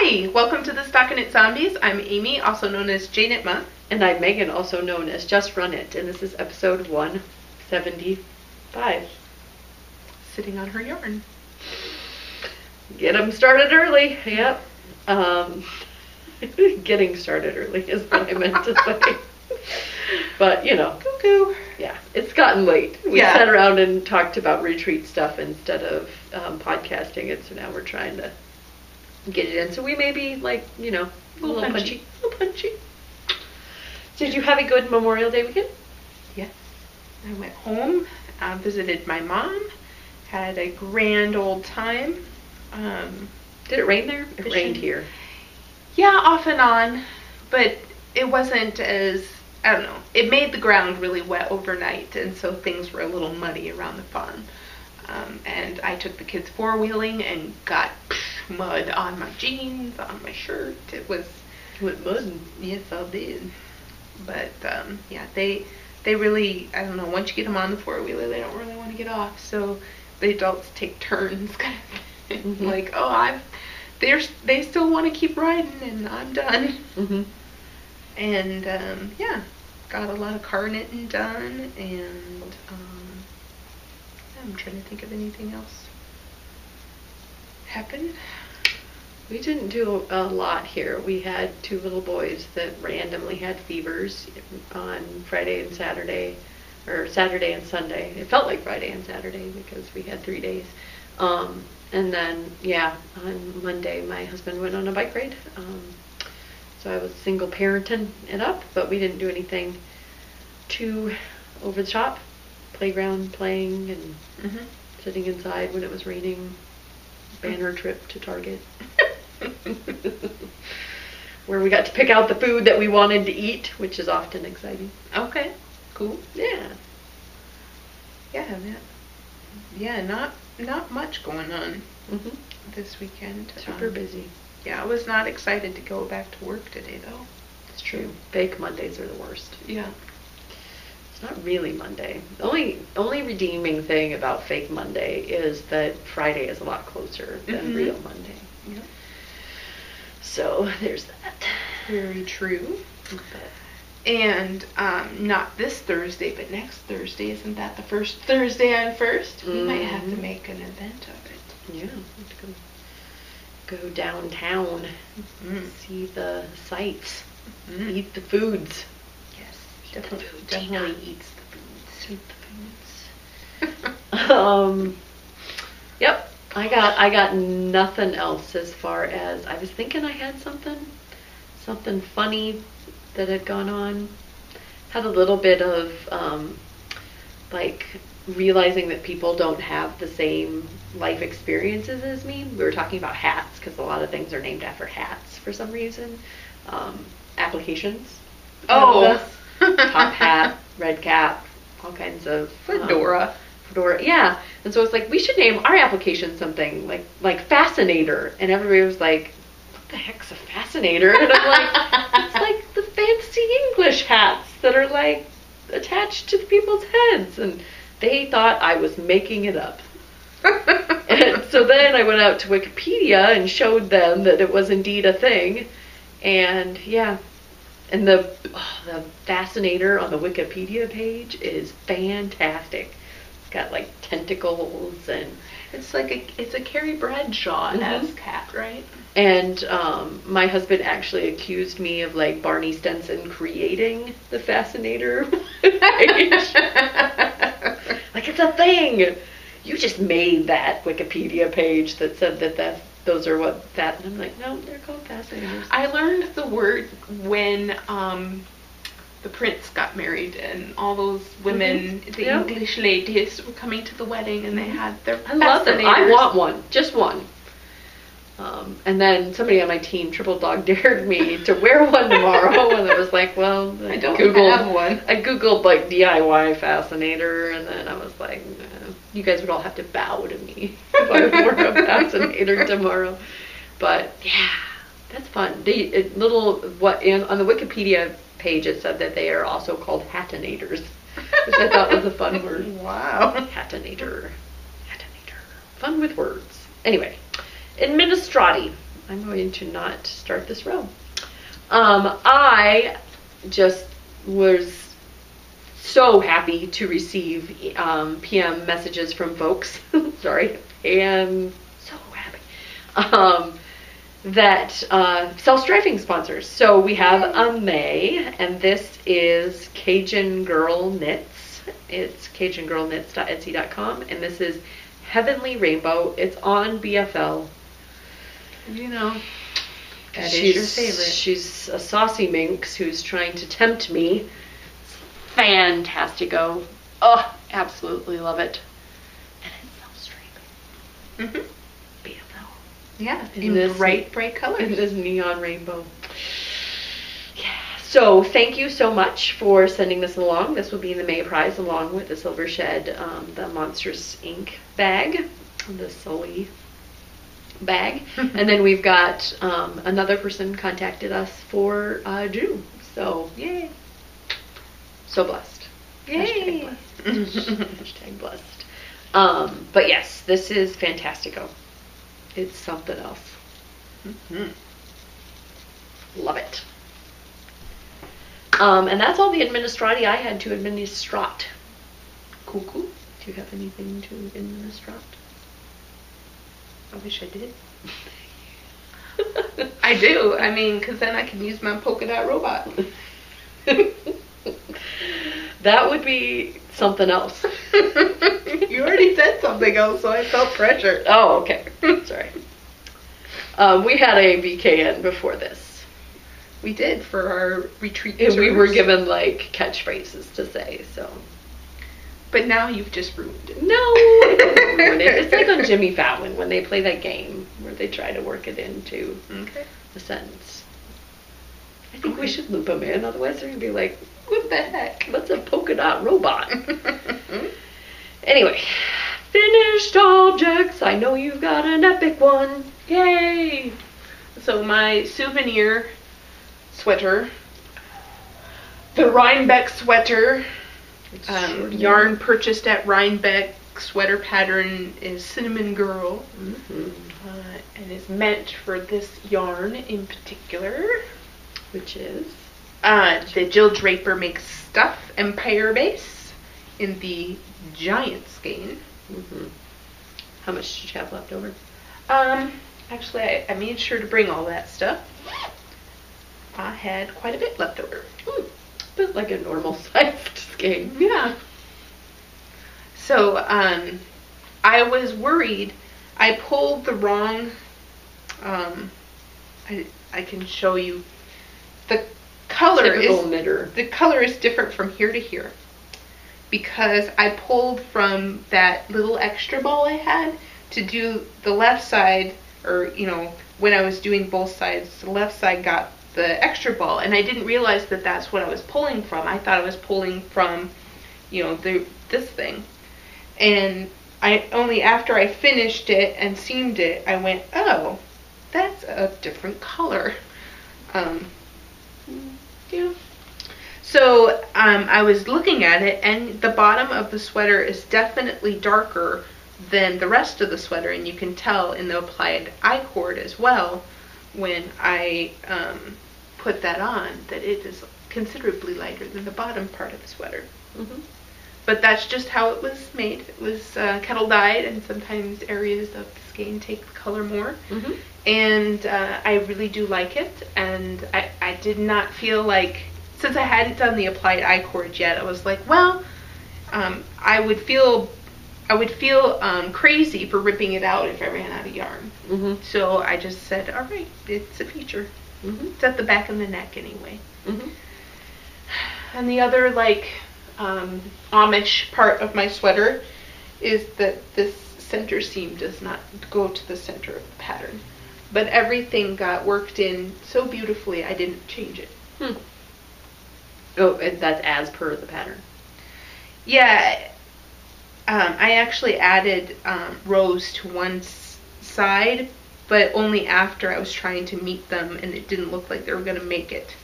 Hi, welcome to the Stockinit Zombies. I'm Amy, also known as Janitma. And I'm Megan, also known as Just Run It, and this is episode 175. Sitting on her yarn. Get them started early, yep. Getting started early is what I meant to say. But, you know, Cuckoo. Yeah, it's gotten late. We Yeah. sat around and talked about retreat stuff instead of podcasting it, so now we're trying to get it in. So we may be like, you know, a little punchy. A little punchy. Did you have a good Memorial Day weekend? Yes. I went home, visited my mom, had a grand old time. Did it rain there? It rained here. Yeah, off and on, but it wasn't as, I don't know, it made the ground really wet overnight, and so things were a little muddy around the farm. And I took the kids four-wheeling and got mud on my jeans, on my shirt. It was mud. Yes, I did. But yeah, they really, I don't know, once you get them on the four-wheeler, they don't really want to get off. So the adults take turns, kind of Mm-hmm. like, oh, they still want to keep riding, and I'm done. Mm-hmm. And yeah, got a lot of car knitting done, and I'm trying to think of anything else happened. We didn't do a lot here. We had two little boys that randomly had fevers on Friday and Saturday, or Saturday and Sunday. It felt like Friday and Saturday because we had 3 days. And then, yeah, on Monday my husband went on a bike ride. So I was single parenting it up, but we didn't do anything too over the top. Playground playing and sitting inside when it was raining. Banner trip to Target. Where we got to pick out the food that we wanted to eat, which is often exciting. Okay, cool. Yeah. Yeah, not much going on this weekend. Super busy. Yeah, I was not excited to go back to work today, though. It's true. Fake Mondays are the worst. Yeah. It's not really Monday. The only redeeming thing about fake Monday is that Friday is a lot closer than real Monday. Yeah. So there's that. Very true. And not this Thursday, but next Thursday. Isn't that the first Thursday on first? We might have to make an event of it. Yeah. Go downtown, see the sights, eat the foods. Yes, definitely eats the foods. Eat the foods. Yep. I got nothing else as far as, I was thinking I had something funny that had gone on. Had a little bit of like realizing that people don't have the same life experiences as me. We were talking about hats because a lot of things are named after hats for some reason. Applications. Oh. Top hat, red cap, all kinds of Fedora, yeah. And so it's like, we should name our application something like fascinator, and everybody was like, what the heck's a fascinator? And I'm like, it's like the fancy English hats that are like attached to people's heads, and they thought I was making it up. And so then I went out to Wikipedia and showed them that it was indeed a thing, and yeah. And the fascinator on the Wikipedia page is fantastic. It's got like tentacles, and it's a Carrie Bradshaw-esque hat, right? And my husband actually accused me of like Barney Stinson creating the fascinator page. Like, it's a thing. You just made that Wikipedia page that said that those are what that. And I'm like, no, they're called fascinators. I learned the word when the prince got married, and all those women, the English ladies, were coming to the wedding, and they had their I love them. I want one, just one. And then somebody on my team triple dog dared me to wear one tomorrow, and I was like, well, I don't have one. I googled like DIY fascinator, and then I was like, you guys would all have to bow to me if I wore a fascinator tomorrow. But yeah, that's fun. On the Wikipedia page it said that they are also called hattinators, which I thought was a fun word. Wow. Hattinator. Fun with words. Anyway. Administrati. I'm going to not start this row. I just was so happy to receive PM messages from folks. Sorry, and so happy. That self-striping sponsors. So we have a May, and this is Cajun Girl Knits. It's CajunGirlKnits.etsy.com, and this is Heavenly Rainbow. It's on BFL. You know, that She's is your favorite. She's a saucy minx who's trying to tempt me. Fantastico. Oh, absolutely love it. And it's self-striping. BFL. Yeah, In in this- bright In colors. this neon rainbow. Yeah. So thank you so much for sending this along. This will be in the May prize along with the Silver Shed, the Monsters Inc. bag, the Sully bag. And then we've got another person contacted us for June. So Yay. so blessed. Yay. Hashtag blessed. But yes, this is Fantastico. It's something else. Love it. And that's all the administrati I had to administrate. Cool. Do you have anything to administrate? I wish I did. I do. I mean, because then I can use my Polkadot robot. That would be something else. You already said something else, so I felt pressure. Oh, okay. Sorry. We had a VKN before this. We did for our retreat. And we were tours. given like catchphrases to say, so. But now you've just ruined it. No! It's like on Jimmy Fallon when they play that game where they try to work it into Okay. the sentence. I think we should loop them in, otherwise they're going to be like, What the heck? what's a polka dot robot? Anyway, finished objects. I know you've got an epic one. Yay! So my souvenir sweater, the Rhinebeck sweater, yarn purchased at Rhinebeck. Sweater pattern is Cinnamon Girl, and is meant for this yarn in particular, Which is? the Jill Draper Makes Stuff Empire base in the giant skein. How much did you have left over? Actually, I made sure to bring all that stuff. I had quite a bit left over. But like a normal sized skein. Yeah. So, I was worried. I pulled the wrong, I can show you. The color Typical knitter. the color is different from here to here. Because I pulled from that little extra ball I had to do the left side, or, you know, when I was doing both sides, the left side got the extra ball, and I didn't realize that that's what I was pulling from. I thought I was pulling from, you know, this thing. And I only after I finished it and seamed it, I went, oh, that's a different color. Yeah. So I was looking at it, and the bottom of the sweater is definitely darker than the rest of the sweater, and you can tell in the applied I-cord as well when I put that on that it is considerably lighter than the bottom part of the sweater. But that's just how it was made. It was kettle dyed, and sometimes areas of the skein take the color more. And I really do like it, and I did not feel like, since I hadn't done the applied I-cord yet, I was like, well, I would feel crazy for ripping it out if I ran out of yarn. So I just said, all right, it's a feature. It's at the back of the neck anyway. And the other, like, Amish part of my sweater is that this center seam does not go to the center of the pattern. But everything got worked in so beautifully, I didn't change it. Oh, and that's as per the pattern. Yeah, I actually added rows to one side, but only after I was trying to meet them, and it didn't look like they were going to make it.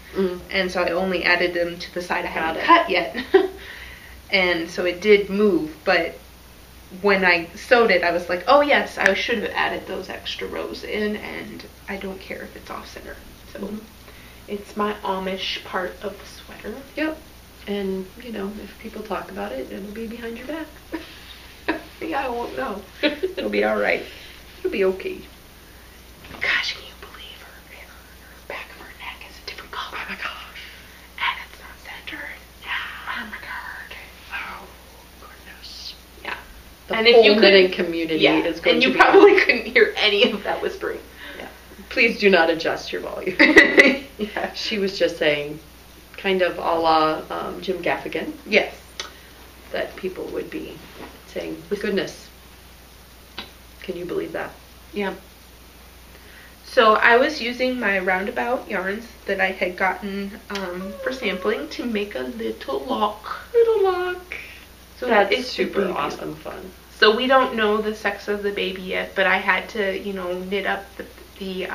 And so I only added them to the side I haven't cut yet. And so it did move, but when I sewed it, I was like, oh yes, I should have added those extra rows in, and I don't care if it's off center. So it's my Amish part of the sweater. Yep. And, you know, if people talk about it, it'll be behind your back. Yeah, I won't know. It'll be all right. It'll be okay. Gosh, can you believe her back of her neck is a different color? Oh my gosh. And it's not centered. Yeah. Oh my god. Oh, goodness. Yeah. The and whole if you knitting community yeah, is going and to you be probably couldn't hear any of that whispering. Yeah. Please do not adjust your volume. Yeah. She was just saying, kind of a la Jim Gaffigan. Yes. That people would be saying, goodness, can you believe that? Yeah. So I was using my roundabout yarns that I had gotten for sampling to make a little lock. So That's it's super baby. awesome fun. So we don't know the sex of the baby yet, but I had to, you know, knit up the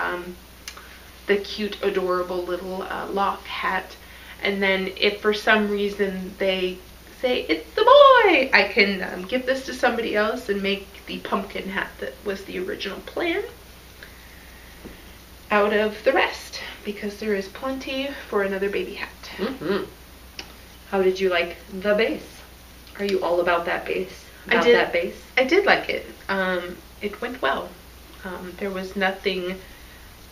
cute, adorable little lock hat. And then if for some reason they say, it's the boy, I can give this to somebody else and make the pumpkin hat that was the original plan out of the rest, because there is plenty for another baby hat. Mm-hmm. How did you like the base? Are you all about that base? I did like it. It went well. There was nothing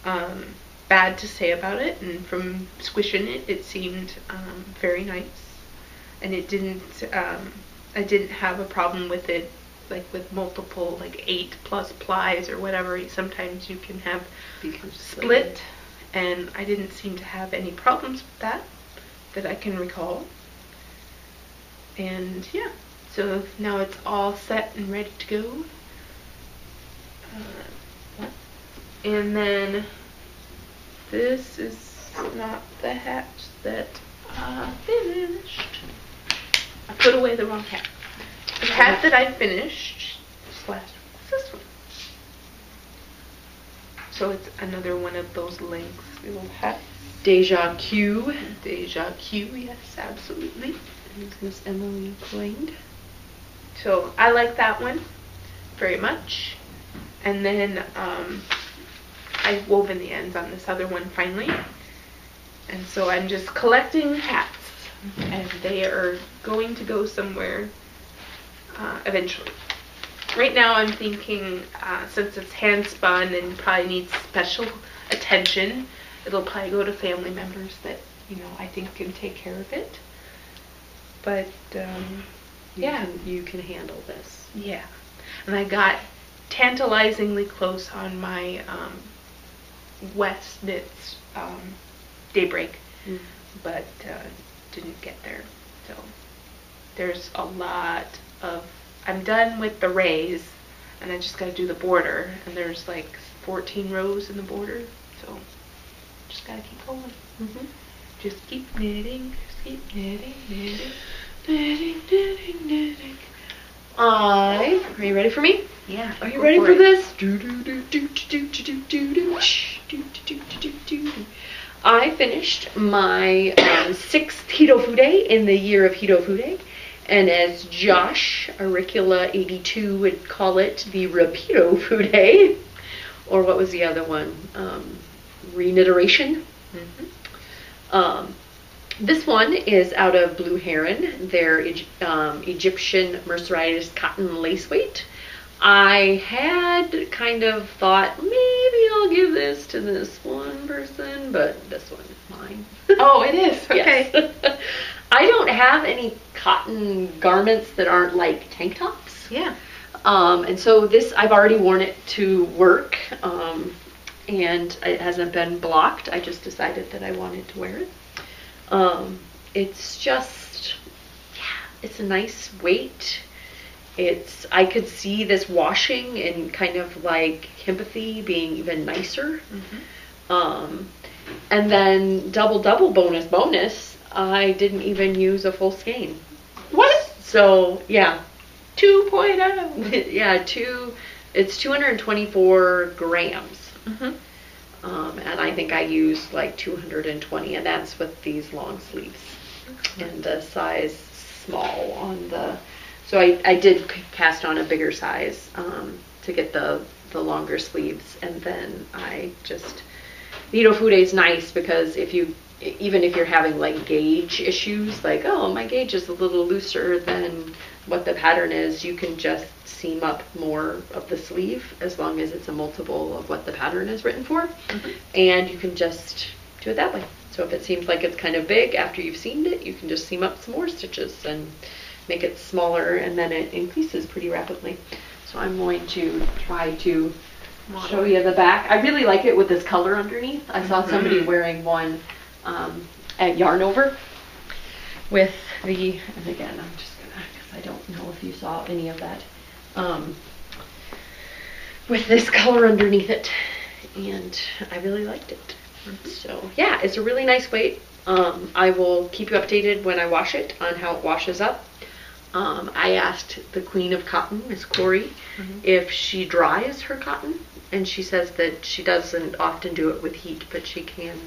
bad to say about it, and from squishing it, it seemed very nice. And it didn't, I didn't have a problem with it, like with multiple, like 8+ plies or whatever. Sometimes you can have split, and I didn't seem to have any problems with that I can recall. And yeah, so now it's all set and ready to go. And then this is not the hat that I finished. I put away the wrong hat. The hat that I finished what's this one? So it's another one of those lengths little hats. Deja Q. Deja Q, yes, absolutely. Is Miss Emily Quaid? So I like that one very much. And then I've woven the ends on this other one finally. And so I'm just collecting hats. And they are going to go somewhere eventually. Right now I'm thinking, since it's hand spun and probably needs special attention, it'll probably go to family members that, you know, I think can take care of it. But yeah, you can handle this. Yeah. And I got tantalizingly close on my West Knits Daybreak, but didn't get there. So there's a lot of, I'm done with the rays, and I just got to do the border, and there's like 14 rows in the border, so just got to keep going. Just keep knitting, just keep knitting, knitting. Are you ready for me? Yeah. Are you ready for this? I finished my 6th Hitofude in the year of Hitofude, and as Josh Auricula82 would call it, the Repeatofude, or what was the other one? Reniteration. This one is out of Blue Heron, their Egyptian mercerized cotton lace weight. I had kind of thought, maybe I'll give this to this one person, but this one is mine. Oh, it is? Okay. Yes. I don't have any cotton garments that aren't like tank tops. Yeah. And so this, I've already worn it to work, and it hasn't been blocked. I just decided that I wanted to wear it. It's just, yeah, it's a nice weight. I could see this washing and kind of like Himpathy being even nicer. And then double bonus, I didn't even use a full skein. What? So, yeah. 2.0. Yeah, it's 224 grams. And I think I used like 220, and that's with these long sleeves. And a size small on the So I did cast on a bigger size to get the longer sleeves, and then I just, Fude is nice because even if you're having like gauge issues, like, oh, my gauge is a little looser than what the pattern is, you can just seam up more of the sleeve as long as it's a multiple of what the pattern is written for. And you can just do it that way. So if it seems like it's kind of big after you've seamed it, you can just seam up some more stitches and make it smaller, and then it increases pretty rapidly. So I'm going to try to show you the back. I really like it with this color underneath. I saw somebody wearing one at Yarn Over with the, and again, I'm just gonna, because I don't know if you saw any of that, with this color underneath it, and I really liked it. So yeah, it's a really nice weight. I will keep you updated when I wash it on how it washes up. I asked the queen of cotton, Miss Corey, if she dries her cotton, and she says that she doesn't often do it with heat, but you can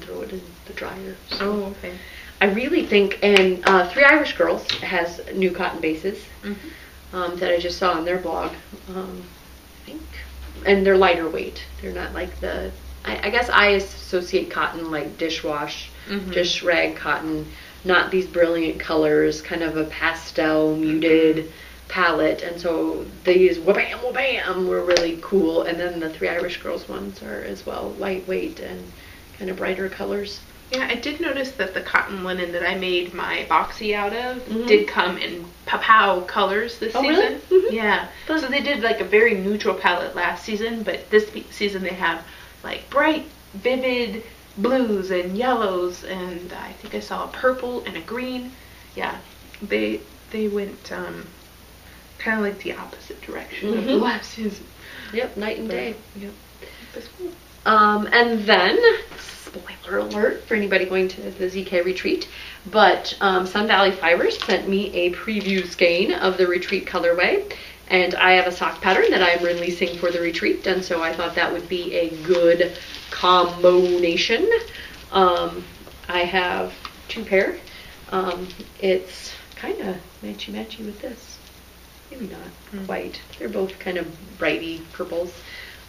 throw it in the dryer. So okay. I really think, and Three Irish Girls has new cotton bases that I just saw on their blog, I think, and they're lighter weight. They're not like the, I guess I associate cotton like dishwash, dish rag cotton, not these brilliant colors, kind of a pastel muted palette, and so these wha-bam wha-bam were really cool, and then the Three Irish Girls ones are as well lightweight and kind of brighter colors. Yeah, I did notice that the cotton linen that I made my boxy out of did come in pow colors this season. Really? Yeah. Fun. So they did like a very neutral palette last season, but this season they have like bright, vivid blues and yellows, and I think I saw a purple and a green. Yeah, they went kind of like the opposite direction of the last season. Yep, night and day. Yep. That's cool. And then, spoiler alert for anybody going to the ZK retreat, but Sun Valley Fibers sent me a preview skein of the retreat colorway, and I have a sock pattern that I'm releasing for the retreat, and so I thought that would be a good combination. I have two pair. It's kind of matchy-matchy with this. Maybe not quite. They're both kind of brighty purples.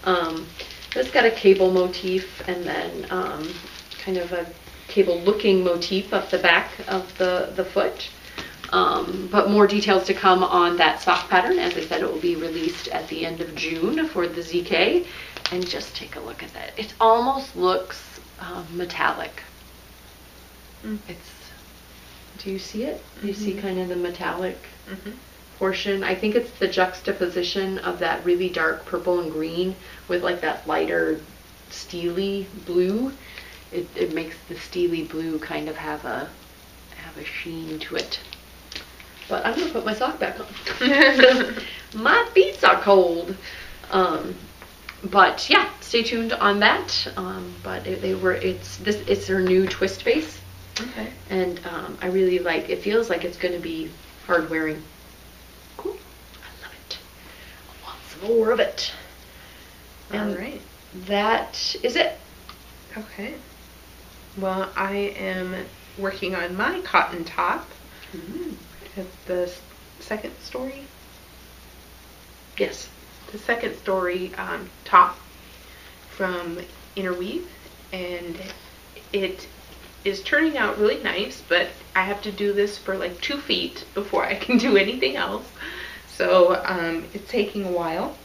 It's got a cable motif, and then kind of a cable-looking motif up the back of the foot. But more details to come on that sock pattern. As I said, it will be released at the end of June for the ZK. And just take a look at that. It almost looks metallic. Do you see it? Do you see kind of the metallic portion? I think it's the juxtaposition of that really dark purple and green with like that lighter steely blue. It makes the steely blue kind of have a sheen to it. But I'm gonna put my sock back on because my feet are cold. But yeah, stay tuned on that. But it's their new twist base. Okay. And I really like. It feels like it's gonna be hard wearing. Cool. I love it. I want some more of it. And all right. That is it. Okay. Well, I am working on my cotton top. The second story. Yes. The second story top from Interweave, and it is turning out really nice, but I have to do this for like 2 feet before I can do anything else, so it's taking a while,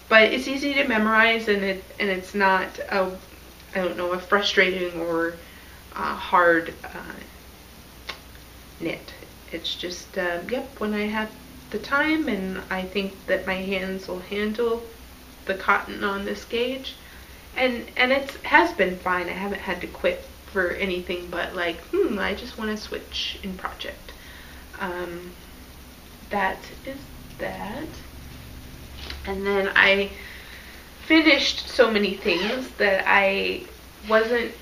but it's easy to memorize, and it's not a frustrating or hard knit. It's just when I have the time, and I think that my hands will handle the cotton on this gauge, and it has been fine. I haven't had to quit for anything but like I just want to switch in project. That is that. And then I finished so many things that I wasn't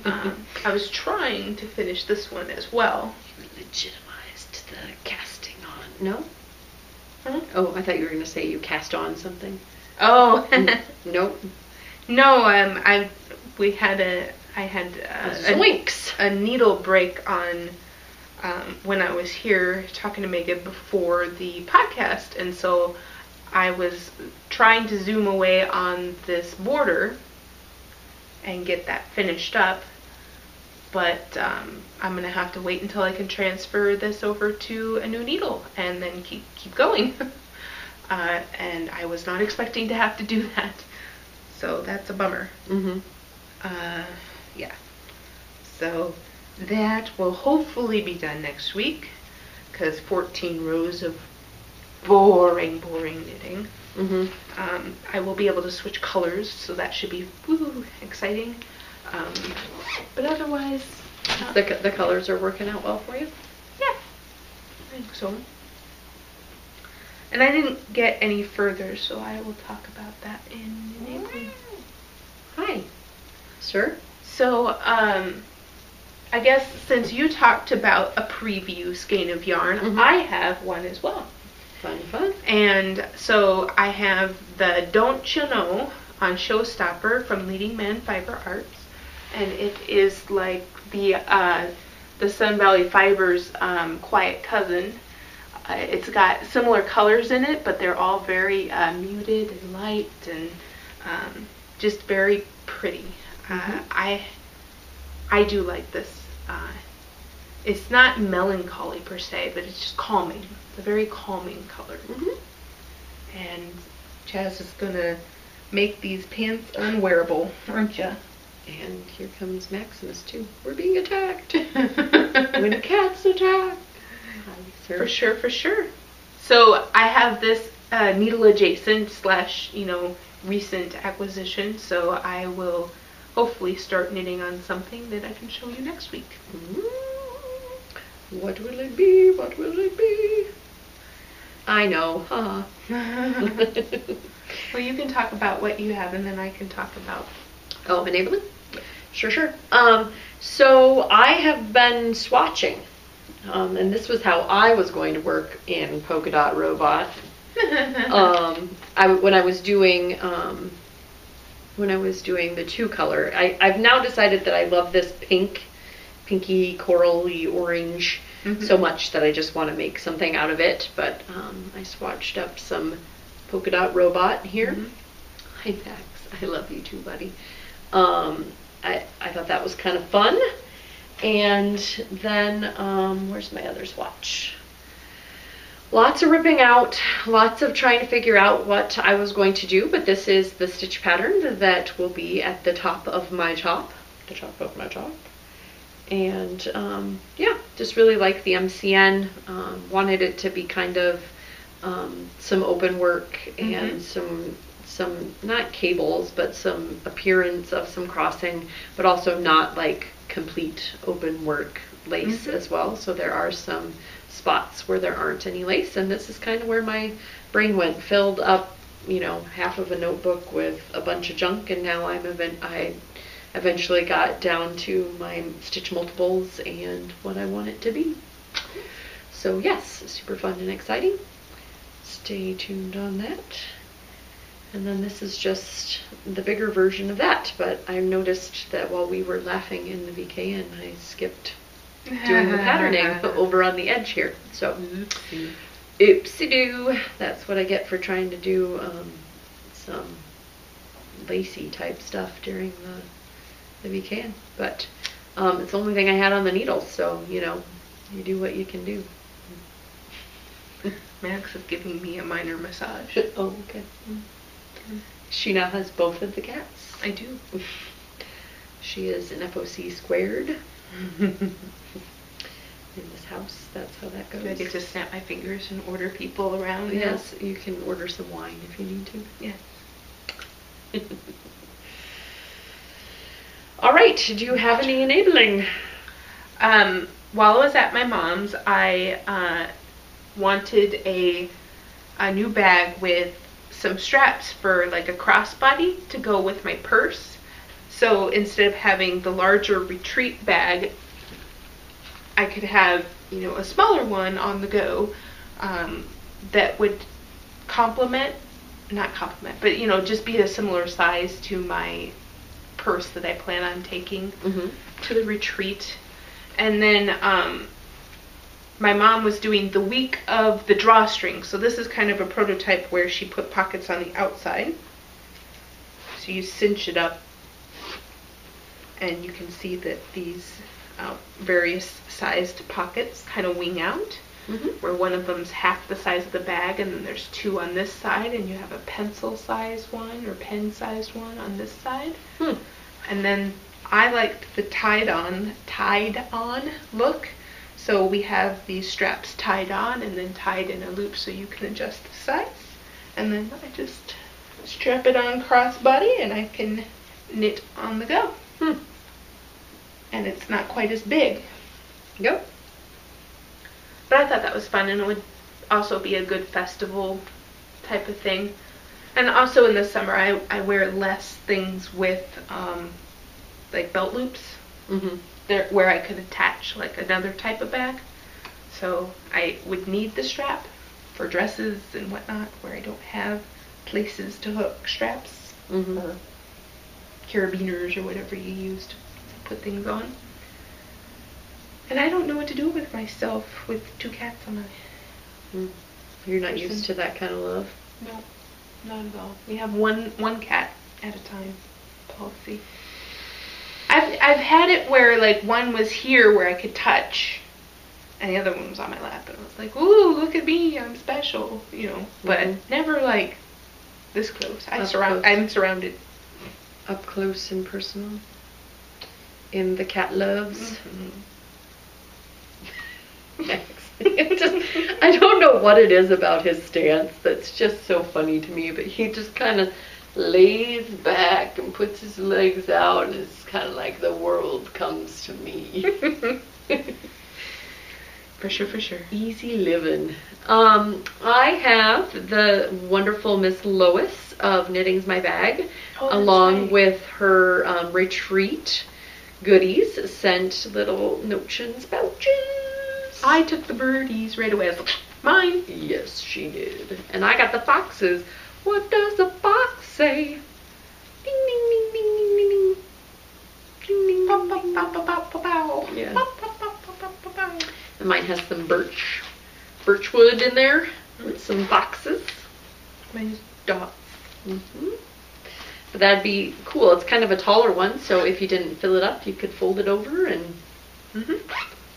I was trying to finish this one as well. You legitimized the casting on. No? Huh? Oh, I thought you were going to say you cast on something. Oh. Nope. No, I had Swinks. a needle break on when I was here talking to Megan before the podcast, and so I was trying to zoom away on this border and get that finished up, but I'm gonna have to wait until I can transfer this over to a new needle and then keep going. And I was not expecting to have to do that, so that's a bummer. Yeah, so that will hopefully be done next week, because 14 rows of boring knitting. I will be able to switch colors, so that should be exciting. But otherwise, the colors are working out well for you? Yeah, I think so. And I didn't get any further, so I will talk about that in April. Hi, sir. So, I guess since you talked about a preview skein of yarn, I have one as well. Fun. And so I have the Don't You Know on Showstopper from Leading Man Fiber Arts, and it is like the Sun Valley Fibers quiet cousin. It's got similar colors in it, but they're all very muted and light and just very pretty. I do like this. It's not melancholy per se, but it's just calming. It's a very calming color. And Chaz is gonna make these pants unwearable, aren't ya? And here comes Maximus too. We're being attacked. When a cat's attacked. For sure. So I have this needle adjacent / recent acquisition. So I will hopefully start knitting on something that I can show you next week. What will it be? What will it be? I know, huh? Well, you can talk about what you have, and then I can talk about... Oh, enabling? Sure. So I have been swatching, and this was how I was going to work in Polkadot Robot. When I was doing the 2-color, I've now decided that I love this pinky corally orange so much that I just want to make something out of it. But I swatched up some Polkadot Robot here. Hi Max, I love you too, buddy. I thought that was kind of fun. And then where's my other swatch? Lots of ripping out, lots of trying to figure out what I was going to do, but this is the stitch pattern that will be at the top of my top. And yeah, just really like the MCN. Wanted it to be kind of some open work and some not cables, but some appearance of some crossing, but also not like complete open work lace as well. So there are some spots where there aren't any lace, and this is kind of where my brain went. Filled up, half of a notebook with a bunch of junk, and now I eventually got down to my stitch multiples and what I want it to be. So yes, super fun and exciting. Stay tuned on that. And then this is just the bigger version of that, but I noticed that while we were laughing in the VKN, I skipped doing the patterning over on the edge here. So, oopsie-doo. That's what I get for trying to do some lacy type stuff during the VKN. But it's the only thing I had on the needles, so, you do what you can do. Max is giving me a minor massage. Oh, okay. She now has both of the cats. I do. She is an FOC squared. In this house, that's how that goes. Do I get to snap my fingers and order people around? Yes, you can order some wine if you need to. Yeah. All right, do you have any enabling? While I was at my mom's, I wanted a new bag with some straps for like a crossbody to go with my purse. So instead of having the larger retreat bag, I could have, a smaller one on the go that would not complement, but, just be a similar size to my purse that I plan on taking to the retreat. And then my mom was doing the week of the drawstring. So this is kind of a prototype where she put pockets on the outside. So you cinch it up, and you can see that these various sized pockets kind of wing out, where one of them's half the size of the bag, and then there's two on this side, and you have a pencil sized one or pen sized one on this side. And then I liked the tied on look. So we have these straps tied on and then tied in a loop so you can adjust the size. And then I just strap it on crossbody and I can knit on the go. And it's not quite as big. Yep. But I thought that was fun, and it would also be a good festival type of thing. And also in the summer I wear less things with like belt loops. There, where I could attach like another type of bag. So I would need the strap for dresses and whatnot, where I don't have places to hook straps or carabiners or whatever you use to put things on. And I don't know what to do with myself with two cats on my You're not used to that kind of love? No, not at all. We have one cat at a time policy. I've had it where like one was here where I could touch, and the other one was on my lap, and I was like, "Ooh, look at me, I'm special," you know. But never like this close. I'm surrounded. Up close and personal. In the cat loves. I don't know what it is about his stance that's just so funny to me, but he just kind of lays back and puts his legs out, and it's kind of like the world comes to me. For sure. Easy living. I have the wonderful Miss Lois of Knitting's My Bag, along with her retreat goodies, sent little notions pouches. I took the birdies right away. I was like, mine. Yes, she did. And I got the foxes. What does the fox say? Ding, ding, ding, ding, ding, ding, ding. Ding, ding, ding, ding, ding. Yeah. And mine has some birchwood in there with some boxes. Mine's dots. But that'd be cool. It's kind of a taller one, so if you didn't fill it up, you could fold it over and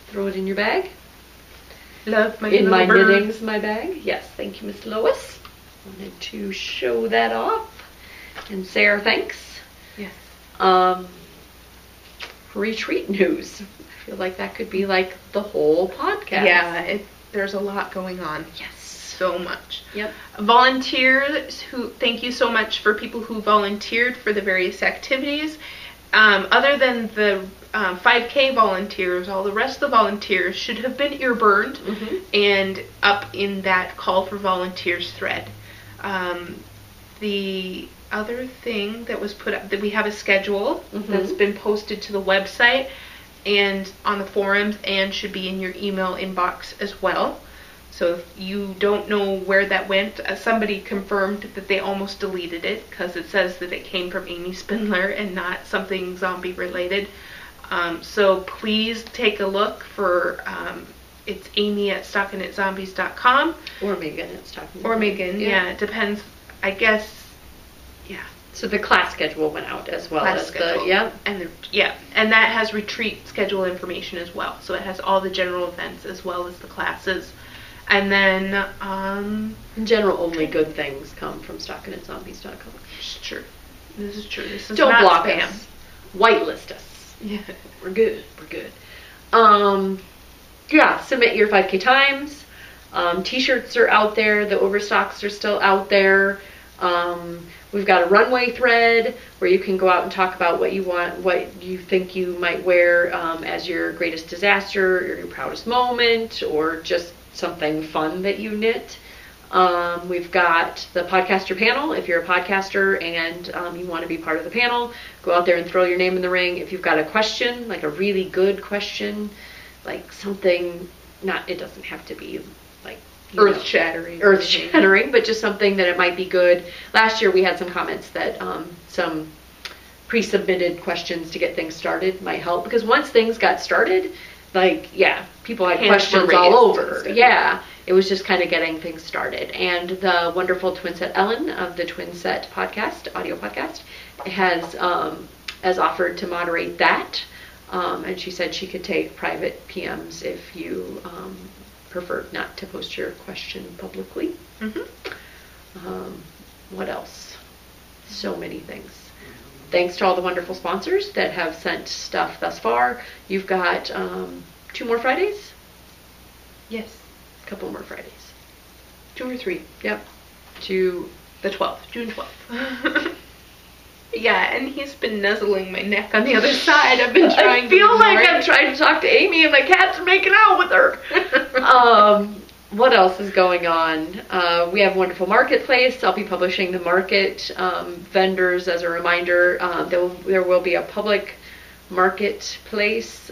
throw it in your bag. Love my in my bird. Knitting's My Bag. Yes, thank you, Miss Lois. Wanted to show that off and say our thanks. Yes. Retreat news. I feel like that could be like the whole podcast. Yeah, there's a lot going on. Yes. So much. Yep. Volunteers thank you so much for people who volunteered for the various activities. Other than the 5K volunteers, all the rest of the volunteers should have been ear-burned and up in that call for volunteers thread. The other thing that was put up, that we have a schedule that's been posted to the website and on the forums and should be in your email inbox as well. So if you don't know where that went, somebody confirmed that they almost deleted it because it says that it came from Amy Spindler and not something zombie related. So please take a look for, it's Amy at stockingitzombies.com. Or Megan at Stocking. Or Megan, yeah, it depends, I guess, yeah. So the class schedule went out as well as schedule. And that has retreat schedule information as well. So it has all the general events as well as the classes. And then, in general, only good things come from stockingitzombies.com. It's true. This is true. This is Don't not block spam. us. Whitelist us. Yeah. We're good. Yeah, submit your 5K times. T-shirts are out there. The overstocks are still out there. We've got a runway thread where you can go out and talk about what you want, what you think you might wear as your greatest disaster or your proudest moment, or just something fun that you knit. We've got the podcaster panel. If you're a podcaster and you want to be part of the panel, go out there and throw your name in the ring. If you've got a question, like a really good question, like something, it doesn't have to be like earth-shattering, but just something that it might be good. Last year we had some comments that some pre-submitted questions to get things started might help, because once things got started, like, yeah, people had Hands questions were all raised over. and stuff. Yeah, it was just kind of getting things started. And the wonderful Twin Set Ellen of the Twin Set podcast, audio podcast, has offered to moderate that. And she said she could take private PMs if you preferred not to post your question publicly. What else? So many things. Thanks to all the wonderful sponsors that have sent stuff thus far. You've got 2 more Fridays? Yes. A couple more Fridays. 2 or 3. Yep. To the 12th, June 12th. Yeah, and he's been nuzzling my neck on the other side. I've been trying. I feel like I'm trying to talk to Amy and my cat's making out with her. What else is going on? We have a wonderful marketplace. I'll be publishing the market vendors as a reminder. There will be a public marketplace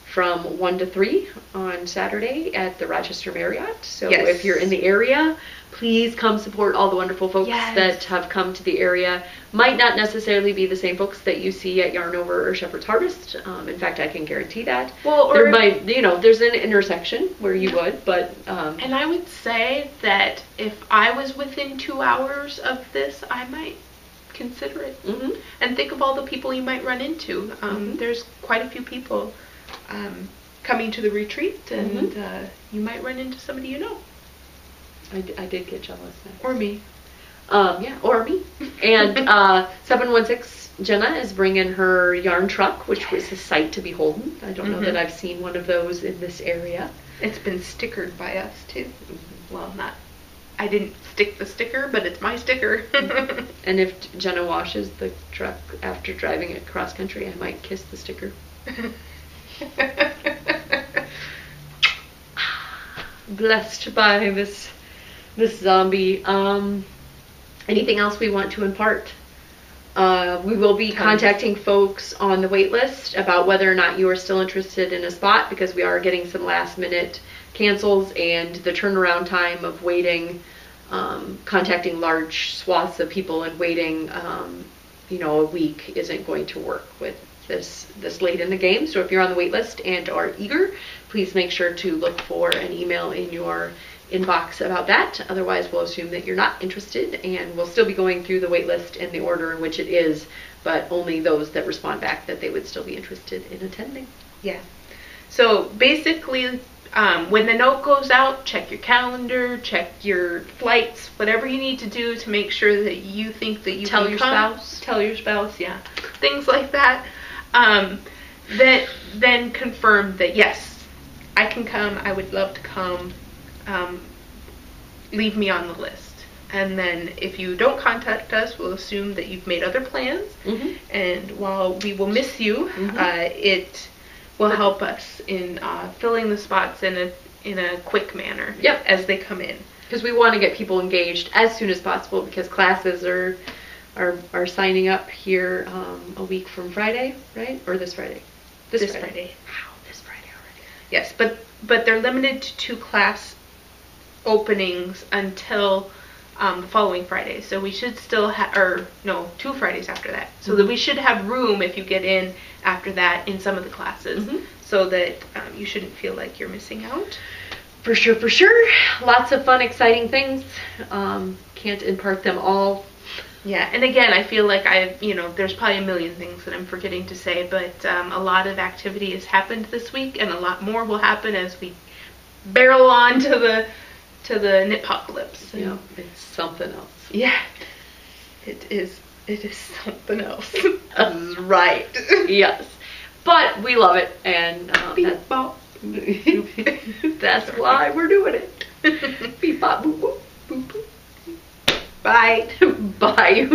from 1 to 3 on Saturday at the Rochester Marriott. So if you're in the area, please come support all the wonderful folks that have come to the area. Might not necessarily be the same folks that you see at Yarn Over or Shepherd's Harvest. In fact, I can guarantee that. Well, or there might, there's an intersection where you would, but... and I would say that if I was within 2 hours of this, I might consider it. And think of all the people you might run into. There's quite a few people coming to the retreat, and you might run into somebody you know. I did get jealous. Or me. Yeah, or me. And 716 Jenna is bringing her yarn truck, which was a sight to beholden. I don't know that I've seen one of those in this area. It's been stickered by us too. Well, I didn't stick the sticker, but it's my sticker. And if Jenna washes the truck after driving it cross country, I might kiss the sticker. Blessed by this zombie. Anything else we want to impart? We will be contacting folks on the wait list about whether or not you are still interested in a spot, because we are getting some last minute cancels, and the turnaround time of waiting, contacting large swaths of people and waiting a week isn't going to work with this late in the game. So if you're on the wait list and are eager, please make sure to look for an email in your inbox about that. Otherwise, we'll assume that you're not interested, and we'll still be going through the wait list in the order in which it is, but only those that respond back that they would still be interested in attending. Yeah. So basically, when the note goes out, check your calendar, check your flights, whatever you need to do to make sure that you think that you tell can your come. spouse. Tell your spouse, yeah. Things like that. Then confirm that, yes, I can come, I would love to come. Leave me on the list. And then if you don't contact us, we'll assume that you've made other plans. And while we will miss you, it will help us in filling the spots in a quick manner as they come in. Because we want to get people engaged as soon as possible, because classes are signing up here a week from Friday, right? Or this Friday? This Friday. Wow, this Friday already. Yes, but they're limited to 2 class openings until the following Friday. So we should still have, 2 Fridays after that. So that we should have room if you get in after that in some of the classes, so that you shouldn't feel like you're missing out. For sure. Lots of fun, exciting things. Can't impart them all. Yeah, and again, I feel like there's probably a million things that I'm forgetting to say, but a lot of activity has happened this week, and a lot more will happen as we barrel on to the knitpocalypse. Yeah, it's something else. Yeah, it is something else. Right. Yes, but we love it, and that's why we're doing it. Beep bop boop boop boop boop. Bye. Bye.